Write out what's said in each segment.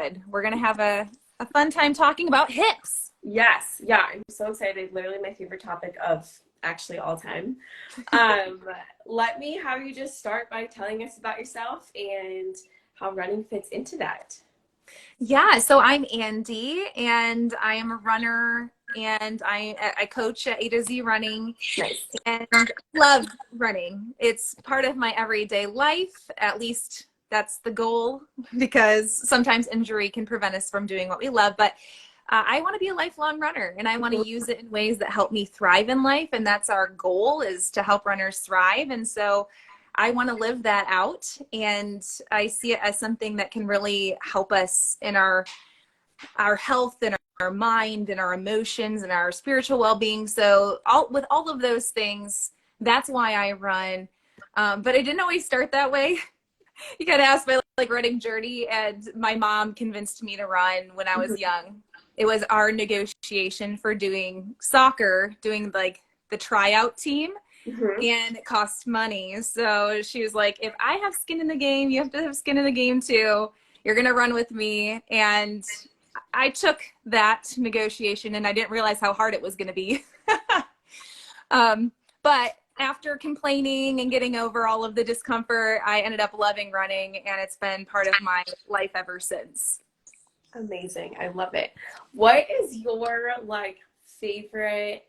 good. We're going to have a fun time talking about hips. Yes. Yeah. I'm so excited. Literally my favorite topic of actually all time. Let me have you just start by telling us about yourself and how running fits into that. Yeah, so I'm Andi, and I am a runner, and I coach at A to Z Running, Nice. and love running. It's part of my everyday life. At least that's the goal, because sometimes injury can prevent us from doing what we love. But I want to be a lifelong runner, and I want to use it in ways that help me thrive in life. And that's our goal, is to help runners thrive. And so I want to live that out, and I see it as something that can really help us in our health and our mind and our emotions and our spiritual well-being. So with all of those things, that's why I run. But I didn't always start that way. You got to ask my running journey, and my mom convinced me to run when I was young. It was our negotiation for doing soccer, doing like the tryout team. And it cost money. So she was like, if I have skin in the game, you have to have skin in the game too. You're going to run with me. And I took that negotiation, and I didn't realize how hard it was going to be. But after complaining and getting over all of the discomfort, I ended up loving running, and it's been part of my life ever since. Amazing. I love it. What is your favorite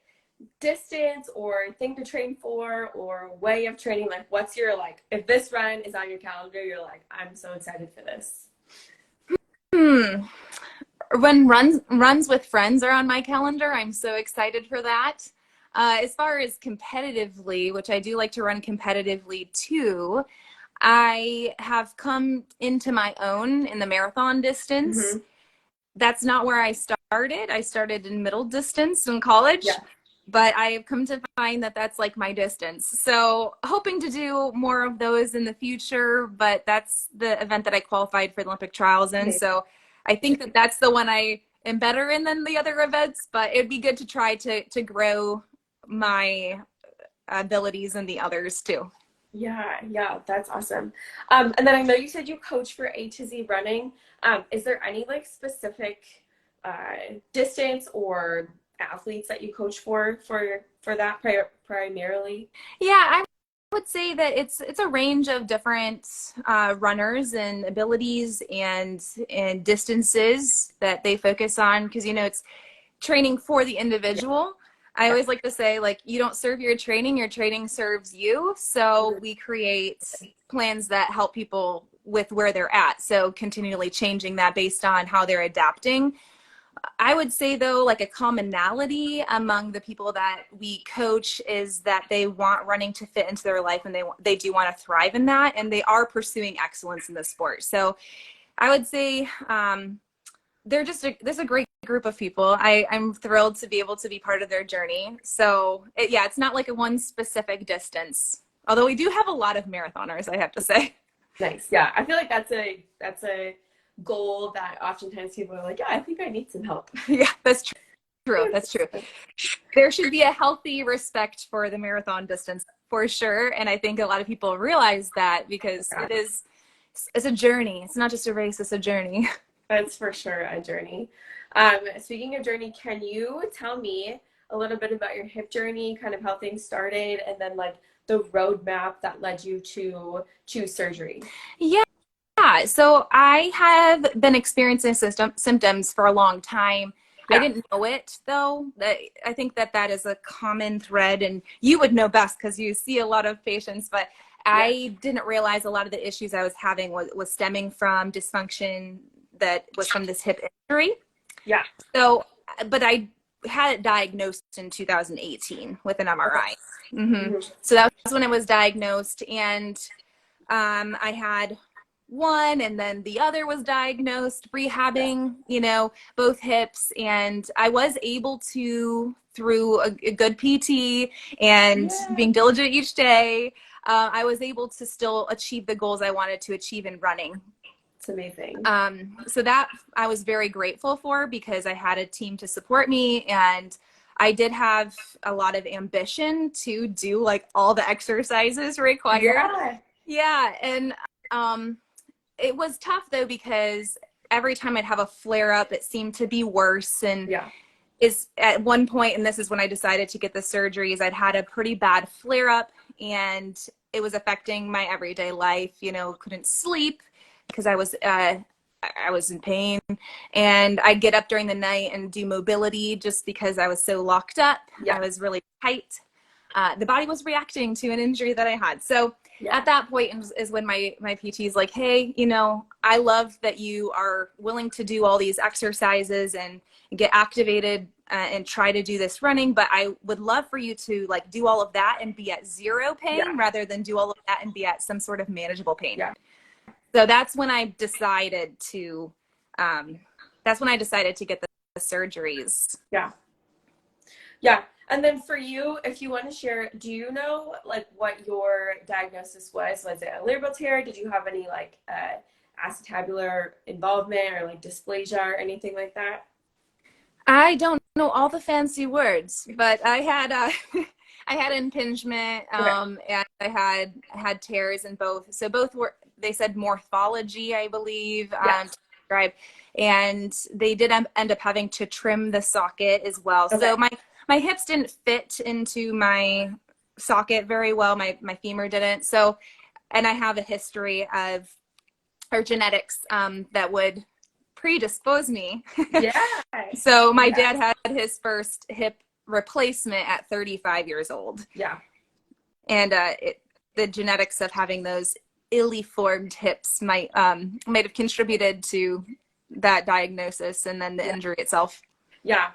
distance or thing to train for, or way of training? Like, what's your if this run is on your calendar, you're like, I'm so excited for this? When runs with friends are on my calendar, I'm so excited for that. As far as competitively, which I do like to run competitively too, I have come into my own in the marathon distance. That's not where I started. I started in middle distance in college. Yeah. But I have come to find that that's like my distance. So hoping to do more of those in the future, but that's the event that I qualified for the Olympic trials in. So I think that that's the one I am better in than the other events, but it'd be good to try to grow my abilities in the others too. Yeah, that's awesome. And then I know you said you coach for A to Z Running. Is there any specific distance or athletes that you coach for that primarily? Yeah, I would say that it's a range of different runners and abilities and distances that they focus on, because it's training for the individual. I always like to say, you don't serve your training serves you. So we create plans that help people with where they're at, so continually changing that based on how they're adapting. I would say, though, a commonality among the people that we coach is that they want running to fit into their life, and they do want to thrive in that, and they are pursuing excellence in the sport. So I would say there's a great group of people. I'm thrilled to be able to be part of their journey. So it's not like a one specific distance, although we do have a lot of marathoners, I have to say. Nice. Yeah, I feel like that's a goal that oftentimes people are like, yeah, I think I need some help. Yeah, that's true. That's true. There should be a healthy respect for the marathon distance for sure. And I think a lot of people realize that, because it's a journey. It's not just a race, it's a journey. That's for sure a journey. Speaking of journey, can you tell me a little bit about your hip journey, kind of how things started, and then the roadmap that led you to choose surgery? Yeah. So I have been experiencing symptoms for a long time. I didn't know it, though. I think that is a common thread, and you would know best because you see a lot of patients, but I didn't realize a lot of the issues I was having was stemming from dysfunction that was from this hip injury. Yeah. So, but I had it diagnosed in 2018 with an MRI. So that was when it was diagnosed, and I had one, and then the other was diagnosed, rehabbing, both hips. And I was able to, through a good PT and being diligent each day, I was able to still achieve the goals I wanted to achieve in running. It's amazing. So that I was very grateful for, because I had a team to support me, and I did have a lot of ambition to do all the exercises required. Yeah. And it was tough, though, because every time I'd have a flare up, it seemed to be worse. And Yeah. is at one point, and this is when I decided to get the surgeries, I'd had a pretty bad flare up and it was affecting my everyday life. You know, couldn't sleep because I was in pain, and I'd get up during the night and do mobility just because I was so locked up. Yeah. I was really tight. The body was reacting to an injury that I had. So Yeah. at that point is when my PT is like, hey, you know, I love that you are willing to do all these exercises and get activated and try to do this running, but I would love for you to like do all of that and be at zero pain Yeah. rather than do all of that and be at some sort of manageable pain. Yeah. So that's when I decided to get the surgeries. Yeah. Yeah. And then for you, if you want to share, do you know like what your diagnosis was? Was it a labral tear? Did you have any like acetabular involvement or like dysplasia or anything like that? I don't know all the fancy words, but I had I had impingement, Okay. and I had tears in both. So both were, they said morphology, I believe, Yes. to describe, and they did end up having to trim the socket as well. Okay. So my hips didn't fit into my socket very well. My femur didn't. So, and I have a history of or genetics that would predispose me. Yeah. So my Yeah. dad had his first hip replacement at 35 years old. Yeah. And the genetics of having those illy formed hips might have contributed to that diagnosis and then the injury itself. Yeah.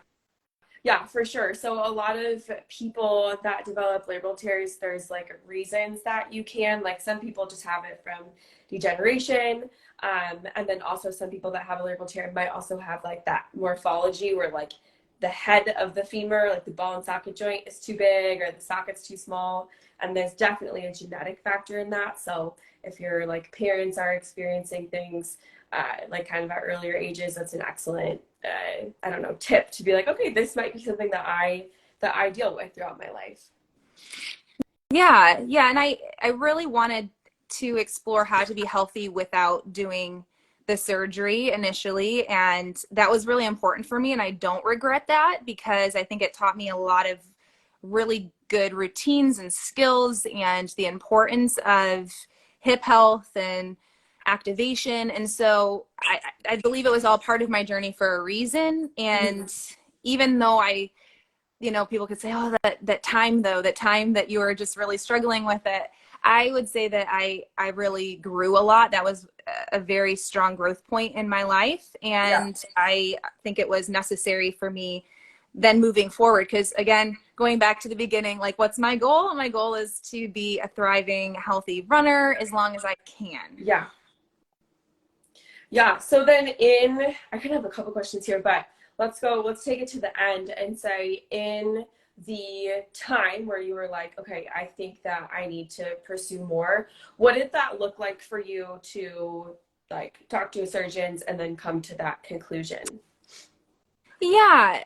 Yeah, for sure. So a lot of people that develop labral tears, there's like reasons that you can, like some people just have it from degeneration. And then also some people that have a labral tear might also have like that morphology where like the head of the femur, like the ball and socket joint is too big or the socket's too small. And there's definitely a genetic factor in that. So if your like parents are experiencing things like kind of at earlier ages, that's an excellent I don't know, tip to be like, okay, this might be something that I deal with throughout my life. Yeah, and I really wanted to explore how to be healthy without doing the surgery initially, and that was really important for me, and I don't regret that because I think it taught me a lot of really good routines and skills and the importance of hip health and activation. And so I believe it was all part of my journey for a reason. And even though people could say, oh, that time that you were just really struggling with it, I would say that I really grew a lot. That was a very strong growth point in my life. And I think it was necessary for me then moving forward. Because again, going back to the beginning, like what's my goal? My goal is to be a thriving, healthy runner as long as I can. Yeah. Yeah. So then I kind of have a couple questions here, but let's take it to the end and say in the time where you were like, okay, I think that I need to pursue more, what did that look like for you to like talk to surgeons and then come to that conclusion? Yeah.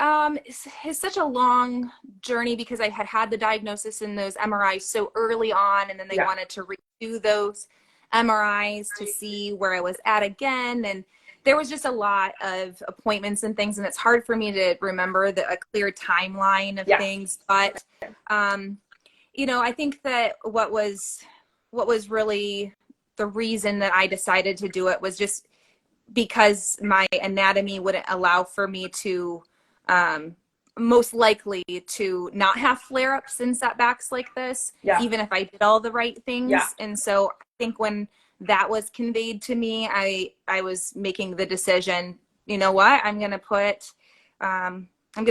It's such a long journey because I had the diagnosis in those MRIs so early on, and then they wanted to redo those MRIs to see where I was at again. And there was just a lot of appointments and things, and it's hard for me to remember a clear timeline of things. But, I think that what was really the reason that I decided to do it was just because my anatomy wouldn't allow for me to most likely to not have flare-ups and setbacks like this, even if I did all the right things. And so I think when that was conveyed to me, I was making the decision, you know what, I'm going to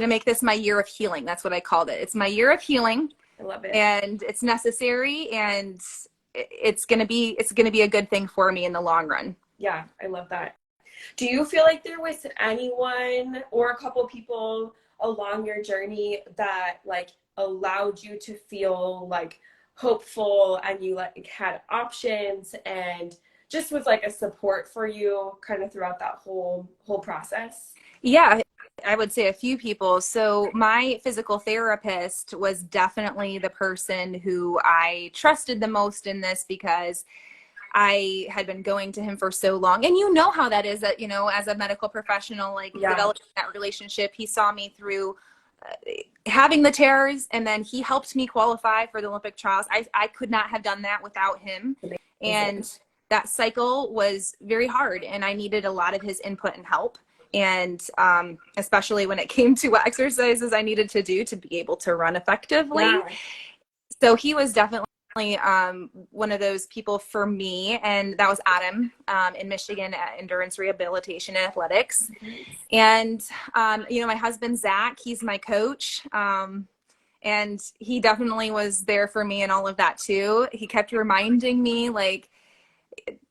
make this my year of healing. That's what I called it. It's my year of healing. I love it. And it's necessary, and it's going to be a good thing for me in the long run. Yeah, I love that. Do you feel like there was anyone or a couple people along your journey that like allowed you to feel like hopeful and you like had options and just was like a support for you kind of throughout that whole process? Yeah, I would say a few people. So my physical therapist was definitely the person who I trusted the most in this because I had been going to him for so long. And you know how that is, that, you know, as a medical professional, like Yeah. developing that relationship. He saw me through having the tears, and then he helped me qualify for the Olympic trials. I could not have done that without him. Amazing. And that cycle was very hard, and I needed a lot of his input and help. And especially when it came to what exercises I needed to do to be able to run effectively. Yeah. So he was definitely one of those people for me. And that was Adam in Michigan at Endurance Rehabilitation and Athletics. And, you know, my husband, Zach, he's my coach. And he definitely was there for me and all of that too. He kept reminding me, like,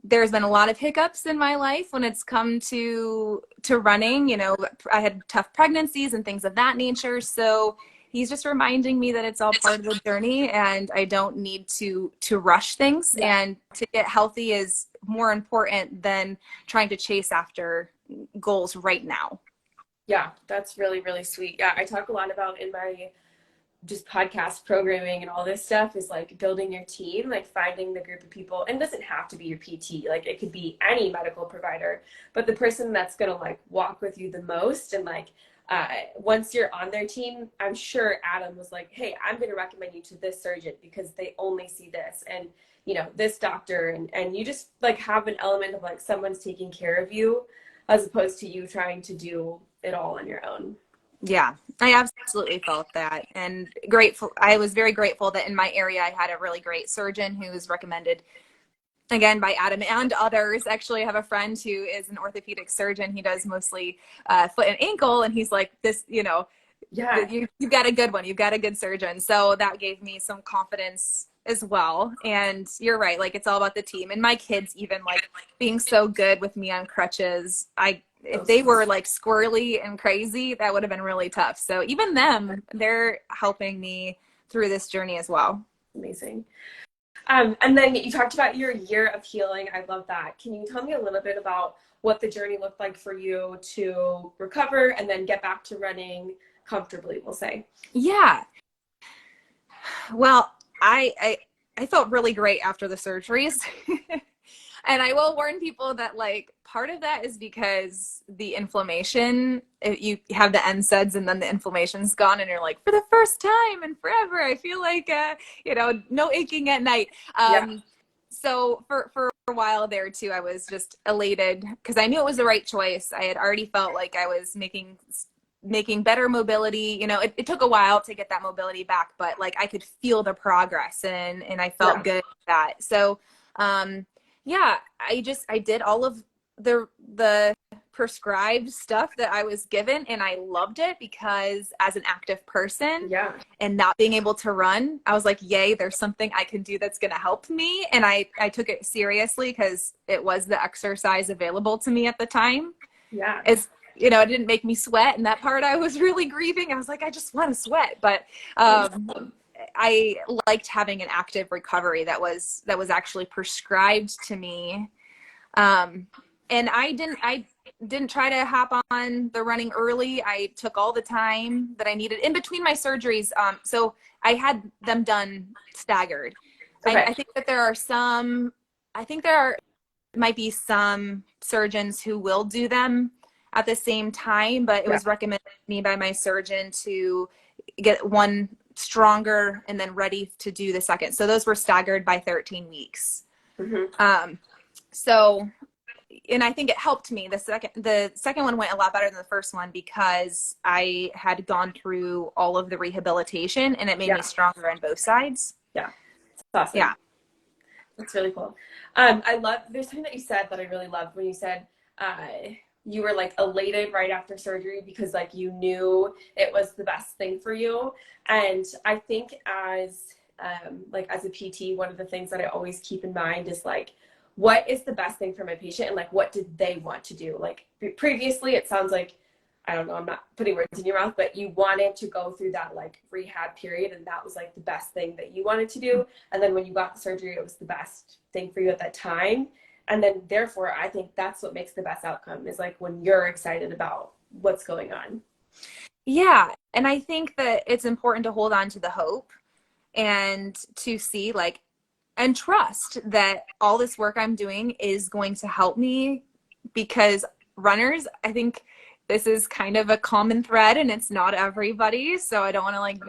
there's been a lot of hiccups in my life when it's come to running. You know, I had tough pregnancies and things of that nature. So he's just reminding me that it's all part of the journey, and I don't need to rush things. Yeah. And to get healthy is more important than trying to chase after goals right now. Yeah, that's really, really sweet. Yeah, I talk a lot about in my just podcast programming and all this stuff is like building your team, like finding the group of people, and it doesn't have to be your PT, like it could be any medical provider, but the person that's gonna like walk with you the most. And like once you're on their team, I'm sure Adam was like, hey, I'm gonna recommend you to this surgeon because they only see this, and you know, this doctor, and you just like have an element of like someone's taking care of you as opposed to you trying to do it all on your own. Yeah, I absolutely felt that, and grateful. I was very grateful that in my area I had a really great surgeon who was recommended again by Adam and others. Actually, I have a friend who is an orthopedic surgeon. He does mostly foot and ankle, and he's like, this, you know, Yeah. you've got a good one. You've got a good surgeon. So that gave me some confidence as well. And you're right. Like, it's all about the team. And my kids, even like being so good with me on crutches, if they were like squirrely and crazy, that would have been really tough. So even them, they're helping me through this journey as well. Amazing. And then you talked about your year of healing. I love that. Can you tell me a little bit about what the journey looked like for you to recover and then get back to running comfortably, we'll say? Yeah. Well, I felt really great after the surgeries. And I will warn people that, like, part of that is because the inflammation, you have the NSAIDs and then the inflammation's gone, and you're like, for the first time and forever, I feel like, you know, no aching at night. So for a while there too, I was just elated because I knew it was the right choice. I had already felt like I was making better mobility. You know, it took a while to get that mobility back, but like I could feel the progress, and I felt good with that. So, yeah, I did all of the prescribed stuff that I was given, and I loved it because as an active person and not being able to run, I was like, yay, there's something I can do that's going to help me. And I took it seriously because it was the exercise available to me at the time. Yeah. It's, you know, it didn't make me sweat, and that part I was really grieving. I was like, I just want to sweat. But I liked having an active recovery that was actually prescribed to me. And I didn't try to hop on the running early. I took all the time that I needed in between my surgeries. So I had them done staggered. Okay. I think that might be some surgeons who will do them at the same time, but it was recommended to me by my surgeon to get one stronger and then ready to do the second. So those were staggered by 13 weeks. So, and I think it helped me. The second one went a lot better than the first one because I had gone through all of the rehabilitation, and it made me stronger on both sides. Yeah. That's awesome. Yeah. That's really cool. There's something that you said that I really loved when you said, you were like elated right after surgery because like you knew it was the best thing for you. And I think as a PT, one of the things that I always keep in mind is like, what is the best thing for my patient, and like what did they want to do? Like previously it sounds like, I don't know, I'm not putting words in your mouth, but you wanted to go through that like rehab period, and that was like the best thing that you wanted to do. And then when you got the surgery, it was the best thing for you at that time. And then therefore, I think that's what makes the best outcome is like when you're excited about what's going on. Yeah. And I think that it's important to hold on to the hope and to see, like, and trust that all this work I'm doing is going to help me, because runners, I think this is kind of a common thread, and it's not everybody. So I don't want to like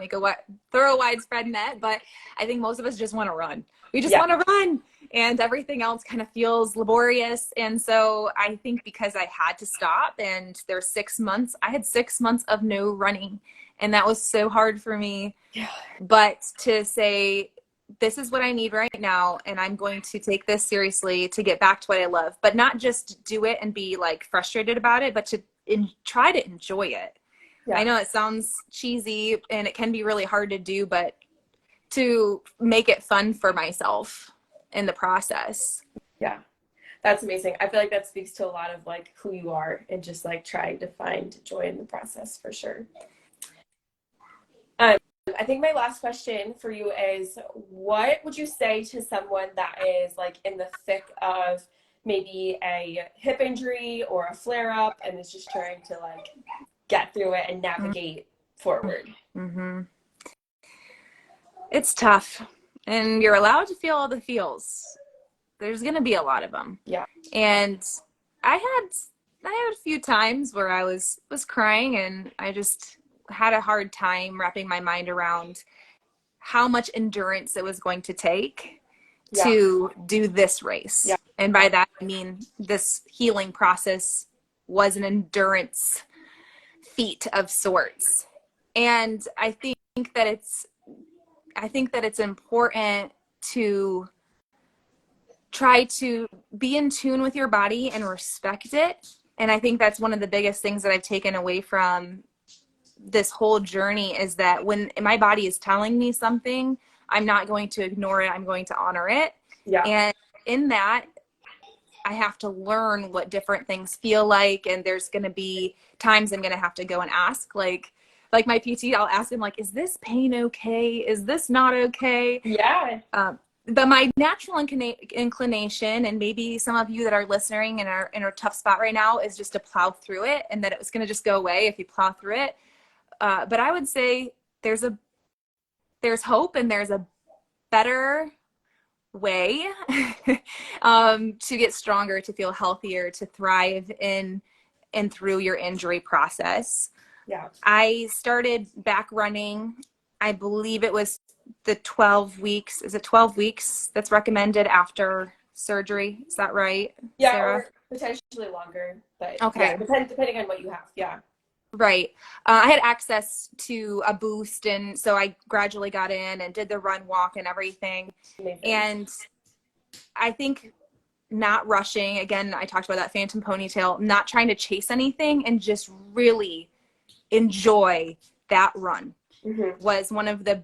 throw a widespread net, but I think most of us just want to run. We just Yeah. want to run, and everything else kind of feels laborious. And so I think because I had to stop, and there's 6 months, I had 6 months of no running, and that was so hard for me. Yeah. But to say, this is what I need right now, and I'm going to take this seriously to get back to what I love, but not just do it and be like frustrated about it, but to try to enjoy it. Yeah. I know it sounds cheesy and it can be really hard to do, but to make it fun for myself in the process. Yeah. That's amazing. I feel like that speaks to a lot of like who you are and just like trying to find joy in the process for sure. I think my last question for you is, what would you say to someone that is like in the thick of maybe a hip injury or a flare up and is just trying to like get through it and navigate forward? Mm-hmm. It's tough, and you're allowed to feel all the feels. There's going to be a lot of them. Yeah. And I had a few times where I was crying, and I just had a hard time wrapping my mind around how much endurance it was going to take to do this race. Yeah. And by that, I mean, this healing process was an endurance feat of sorts. And I think that it's important to try to be in tune with your body and respect it. And I think that's one of the biggest things that I've taken away from this whole journey, is that when my body is telling me something, I'm not going to ignore it. I'm going to honor it. Yeah. And in that, I have to learn what different things feel like. And there's going to be times I'm going to have to go and ask, like my PT, I'll ask him, like, is this pain okay? Is this not okay? Yeah. But my natural inclination, and maybe some of you that are listening and are in a tough spot right now, is just to plow through it, and that it was going to just go away if you plow through it. But I would say there's hope, and there's a better way to get stronger, to feel healthier, to thrive in and through your injury process. Yeah. I started back running, I believe it was the 12 weeks. Is it 12 weeks that's recommended after surgery? Is that right, Yeah, Sarah? or potentially longer, but okay. Yeah, depending on what you have. Yeah. Right. I had access to a boost, and so I gradually got in and did the run, walk, and everything. Amazing. And I think not rushing, again, I talked about that phantom ponytail, not trying to chase anything, and just really enjoy that run was one of the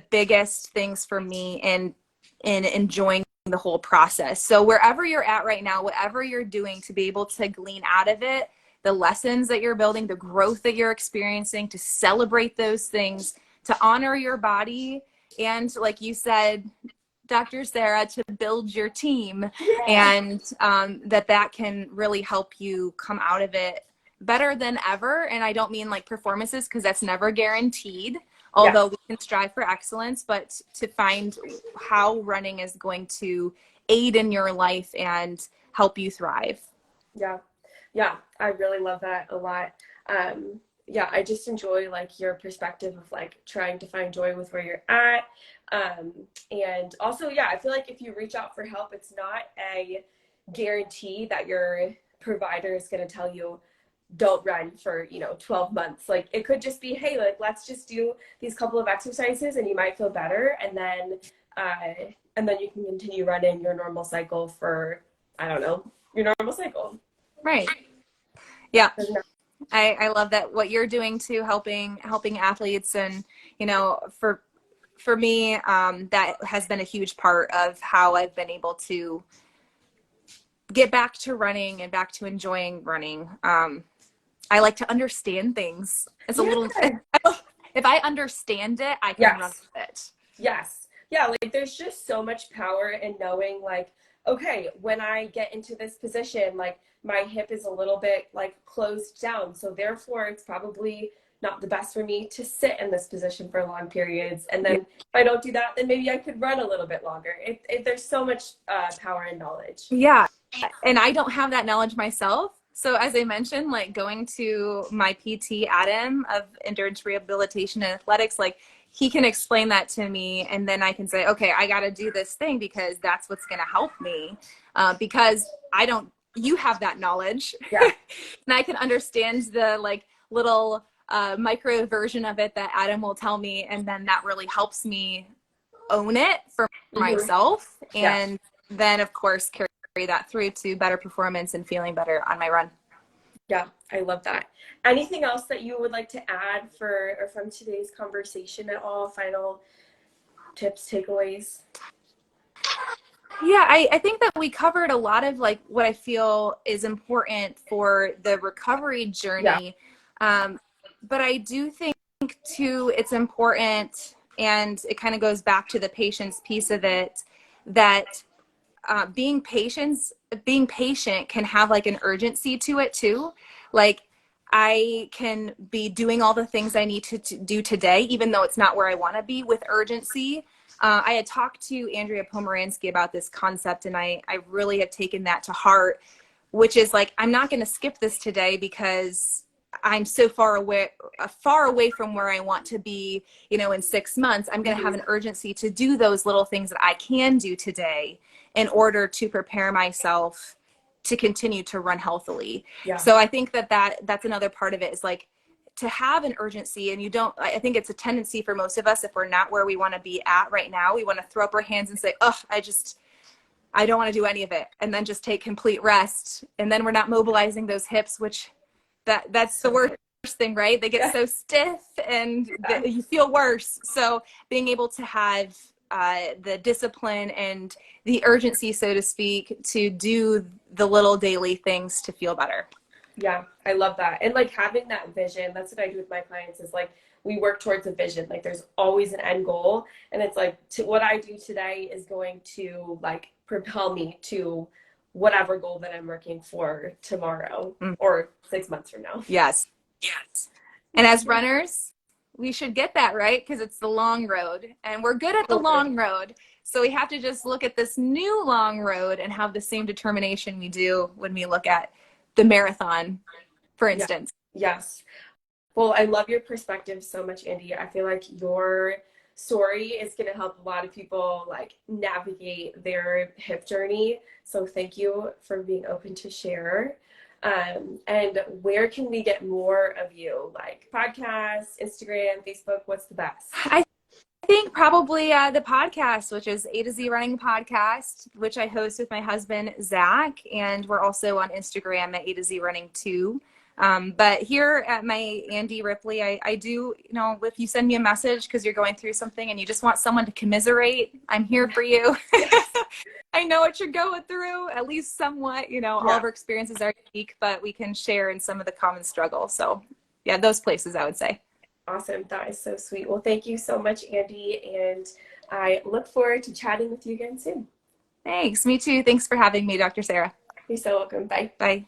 biggest things for me in enjoying the whole process. So wherever you're at right now, whatever you're doing, to be able to glean out of it the lessons that you're building, the growth that you're experiencing, to celebrate those things, to honor your body, and like you said, Dr. Sarah, to build your team. And that can really help you come out of it better than ever. And I don't mean like performances, because that's never guaranteed, although we can strive for excellence, but to find how running is going to aid in your life and help you thrive. Yeah, I really love that a lot. I just enjoy like your perspective of like trying to find joy with where you're at. And also, I feel like if you reach out for help, it's not a guarantee that your provider is going to tell you, don't run for 12 months. Like, it could just be, hey, like, let's just do these couple of exercises and you might feel better, and then you can continue running your normal cycle for, I don't know, your normal cycle. Right. Yeah. I love that, what you're doing too, helping athletes. And for me, that has been a huge part of how I've been able to get back to running and back to enjoying running. I like to understand things. It's a little, if I understand it, I can run with it. Yes. Yeah. Like, there's just so much power in knowing, like, okay, when I get into this position, like, my hip is a little bit like closed down. So therefore it's probably not the best for me to sit in this position for long periods. And then if I don't do that, then maybe I could run a little bit longer. There's so much power in knowledge. Yeah. And I don't have that knowledge myself. So as I mentioned, like going to my PT, Adam, of endurance rehabilitation and athletics, like he can explain that to me. And then I can say, okay, I got to do this thing because that's what's going to help me. Because you have that knowledge. Yeah. And I can understand the like little micro version of it that Adam will tell me. And then that really helps me own it for myself. And then of course, carry that through to better performance and feeling better on my run. Yeah, I love that. Anything else that you would like to add from today's conversation at all? Final tips, takeaways? Yeah, I think that we covered a lot of like what I feel is important for the recovery journey. Yeah. But I do think too, it's important, and it kind of goes back to the patience piece of it, that being patient can have like an urgency to it too. Like I can be doing all the things I need to do today, even though it's not where I want to be, with urgency. I had talked to Andrea Pomeransky about this concept, and I really have taken that to heart, which is like, I'm not going to skip this today because I'm so far away from where I want to be, in 6 months. I'm going to have an urgency to do those little things that I can do today in order to prepare myself to continue to run healthily. Yeah. So I think that's another part of it, is like to have an urgency. And I think it's a tendency for most of us, if we're not where we want to be at right now, we want to throw up our hands and say, oh, I don't want to do any of it. And then just take complete rest. And then we're not mobilizing those hips, which that's the worst thing, right? They get so stiff and you feel worse. So being able to have the discipline and the urgency, so to speak, to do the little daily things to feel better. Yeah, I love that. And like having that vision, that's what I do with my clients, is like we work towards a vision. Like there's always an end goal. And it's like what I do today is going to like propel me to whatever goal that I'm working for tomorrow or 6 months from now. Yes. And as runners, we should get that, right? Because it's the long road, and we're good at the long road. So we have to just look at this new long road and have the same determination we do when we look at the marathon, for instance. Yes. Well, I love your perspective so much, Andi. I feel like your story is going to help a lot of people like navigate their hip journey. So thank you for being open to share. And where can we get more of you? Like podcasts, Instagram, Facebook, what's the best? I think probably the podcast, which is A to Z Running Podcast, which I host with my husband, Zach. And we're also on Instagram at A to Z Running 2. But here at my Andri Ripley, I do, if you send me a message because you're going through something and you just want someone to commiserate, I'm here for you. I know what you're going through, at least somewhat, all of our experiences are unique, but we can share in some of the common struggles. So yeah, those places I would say. Awesome. That is so sweet. Well, thank you so much, Andi. And I look forward to chatting with you again soon. Thanks. Me too. Thanks for having me, Dr. Sarah. You're so welcome. Bye. Bye.